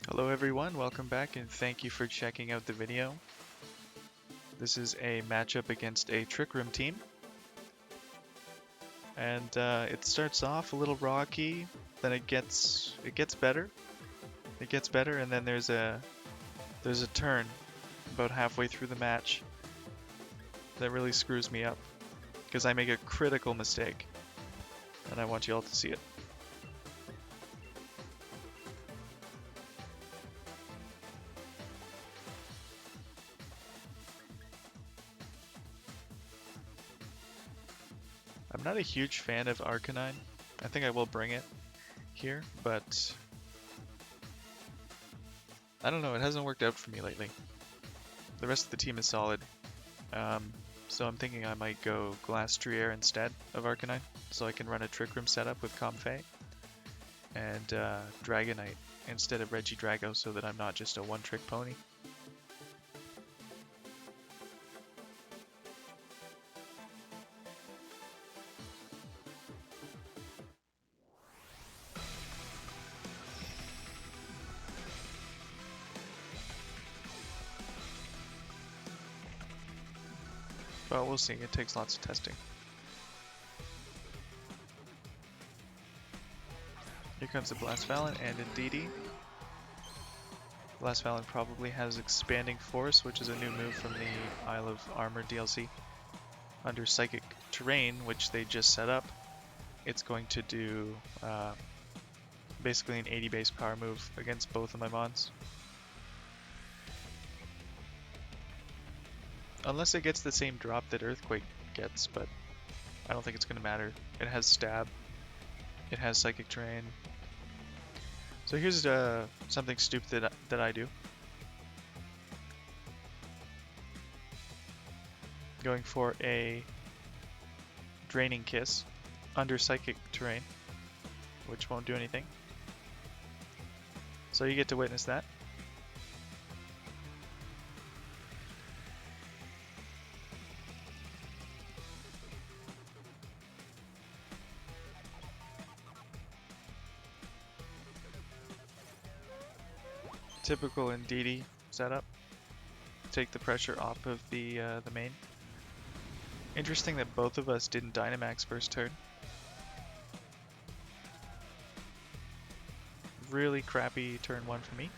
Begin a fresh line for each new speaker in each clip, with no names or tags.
Hello everyone, welcome back and thank you for checking out the video. This is a matchup against a trickroom team. And it starts off a little rocky, then it gets better. It gets better and then there's a turn about halfway through the match that really screws me up because I make a critical mistake and I want you all to see it. I'm not a huge fan of Arcanine. I think I will bring it here, but I don't know, it hasn't worked out for me lately. The rest of the team is solid, so I'm thinking I might go Glastrier instead of Arcanine, so I can run a Trick Room setup with Comfey and Dragonite instead of Regidrago, so that I'm not just a one-trick pony. But we'll see, it takes lots of testing. Here comes the Blast Valen and Indeedee. Blast Valen probably has Expanding Force, which is a new move from the Isle of Armor DLC. Under Psychic Terrain, which they just set up, it's going to do basically an 80 base power move against both of my mons. Unless it gets the same drop that Earthquake gets, but I don't think it's going to matter. It has Stab, it has Psychic Terrain. So here's something stupid that I do. Going for a Draining Kiss under Psychic Terrain, which won't do anything. So you get to witness that. Typical Indeedee setup. Take the pressure off of the main. Interesting that both of us didn't Dynamax first turn. Really crappy turn 1 for me.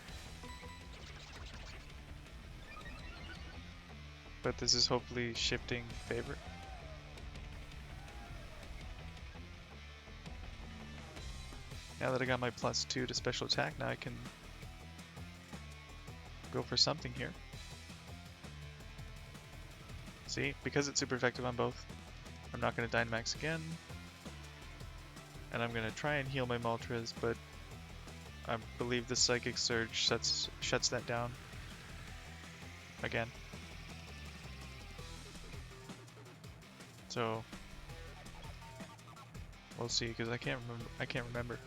But this is hopefully shifting favor. Now that I got my +2 to special attack, now I can go for something here. See, because it's super effective on both, I'm not going to Dynamax again. And I'm going to try and heal my Moltres, but I believe the Psychic Surge shuts that down again. So we'll see, because I can't remember.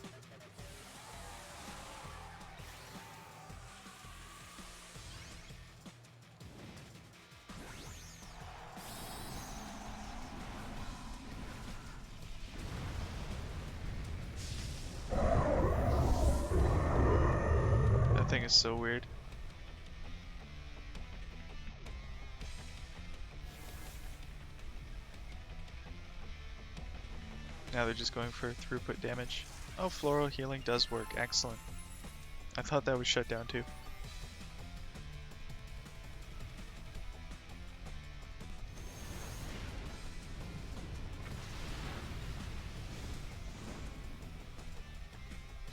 That thing is so weird. Now they're just going for throughput damage. Oh, Floral Healing does work. Excellent. I thought that was shut down too.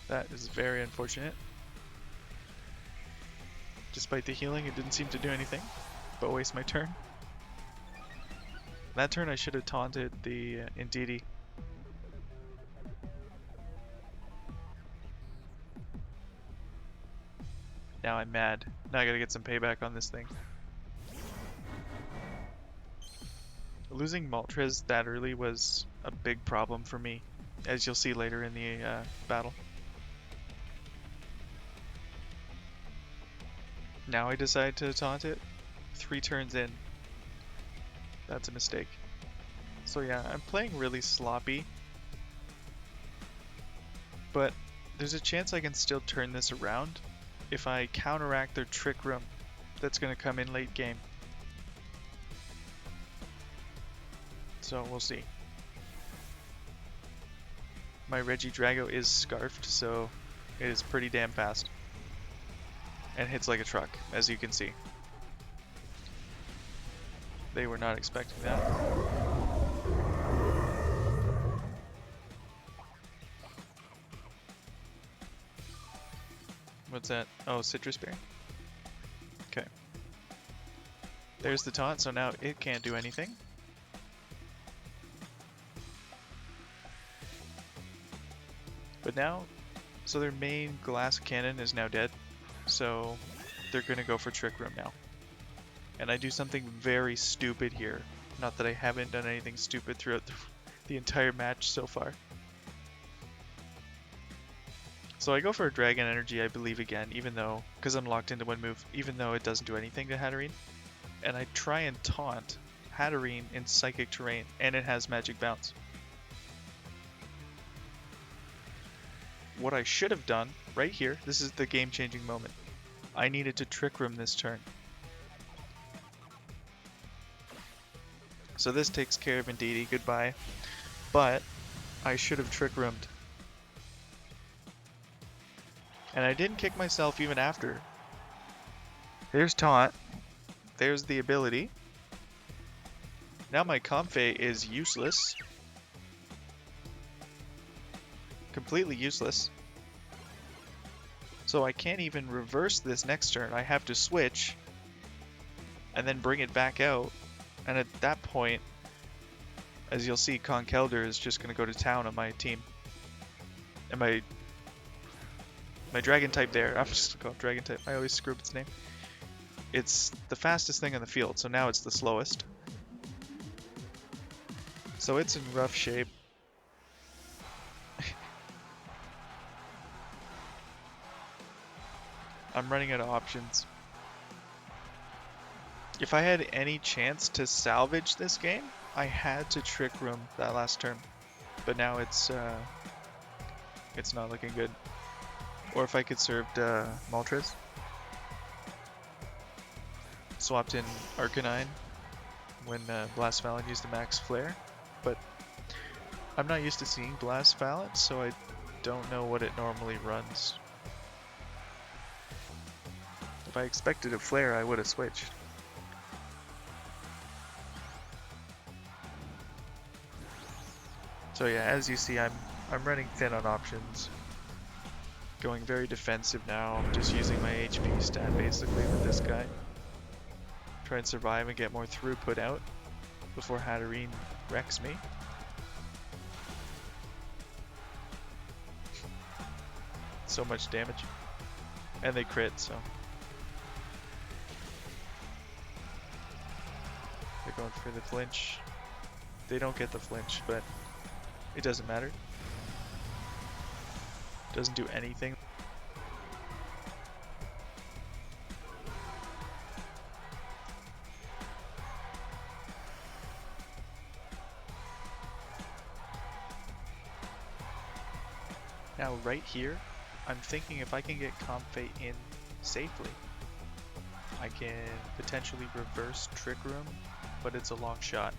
That is very unfortunate. Despite the healing, it didn't seem to do anything but waste my turn. That turn I should have taunted the Indeedee. Now I'm mad. Now I gotta get some payback on this thing. Losing Moltres that early was a big problem for me, as you'll see later in the battle. Now I decide to taunt it 3 turns in. That's a mistake. So yeah, I'm playing really sloppy. But there's a chance I can still turn this around. if I counteract their trick room that's going to come in late game. So we'll see. My Regidrago is scarfed, so it is pretty damn fast. And hits like a truck, as you can see. They were not expecting that. What's that? Oh, Citrus Berry? Okay. There's the taunt, so now it can't do anything. But now, so their main glass cannon is now dead, so they're gonna go for Trick Room now. And I do something very stupid here. Not that I haven't done anything stupid throughout the entire match so far. So I go for a Dragon Energy, I believe again, even though, because I'm locked into one move, even though it doesn't do anything to Hatterene. And I try and taunt Hatterene in Psychic Terrain, and it has Magic Bounce. What I should have done, right here, this is the game-changing moment. I needed to Trick Room this turn. So this takes care of Indeedee, goodbye. But I should have Trick Roomed. And I didn't kick myself even after. There's Taunt. There's the ability. Now my Comfey is useless. Completely useless. So I can't even reverse this next turn. I have to switch and then bring it back out. And at that point, as you'll see, Conkeldurr is just going to go to town on my team. And my Dragon type there, I'm just going to call it Dragon type. I always screw up its name. It's the fastest thing on the field, so now it's the slowest. So it's in rough shape. I'm running out of options. If I had any chance to salvage this game, I had to Trick Room that last turn. But now it's not looking good. Or if I could served Moltres. Swapped in Arcanine when Blast Valen used the max flare. But I'm not used to seeing Blast Valen, so I don't know what it normally runs. If I expected a flare, I would have switched. So yeah, as you see, I'm running thin on options. Going very defensive now, just using my HP stat basically with this guy. Try and survive and get more throughput out before Hatterene wrecks me. So much damage. And they crit, so. They're going for the flinch. They don't get the flinch, but it doesn't matter. Doesn't do anything. Now right here, I'm thinking if I can get Comfey in safely, I can potentially reverse Trick Room, but it's a long shot.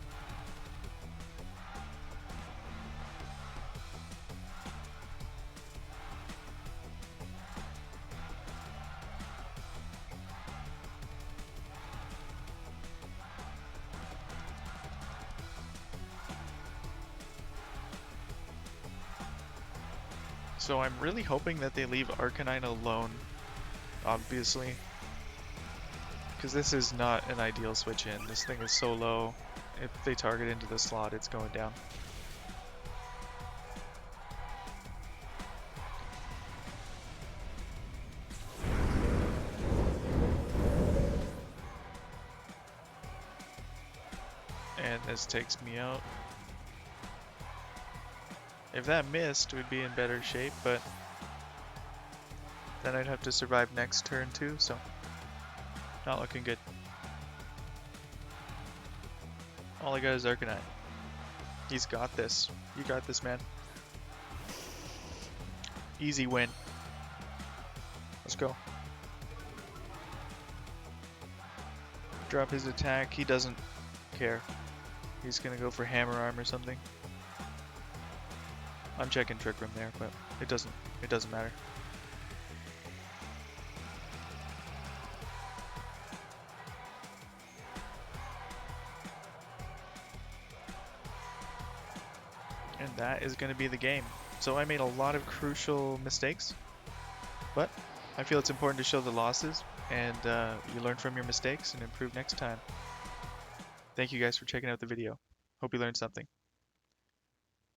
So I'm really hoping that they leave Arcanine alone, obviously. Because this is not an ideal switch in. This thing is so low. If they target into the slot, it's going down. And this takes me out. If that missed, we'd be in better shape, but then I'd have to survive next turn too, so not looking good. All I got is Arcanine. He's got this. You got this, man. Easy win. Let's go. drop his attack. He doesn't care. He's gonna go for hammer arm or something. I'm checking trick room there, but it doesn't matter. And that is going to be the game. So I made a lot of crucial mistakes, but I feel it's important to show the losses, and you learn from your mistakes and improve next time. Thank you guys for checking out the video. Hope you learned something.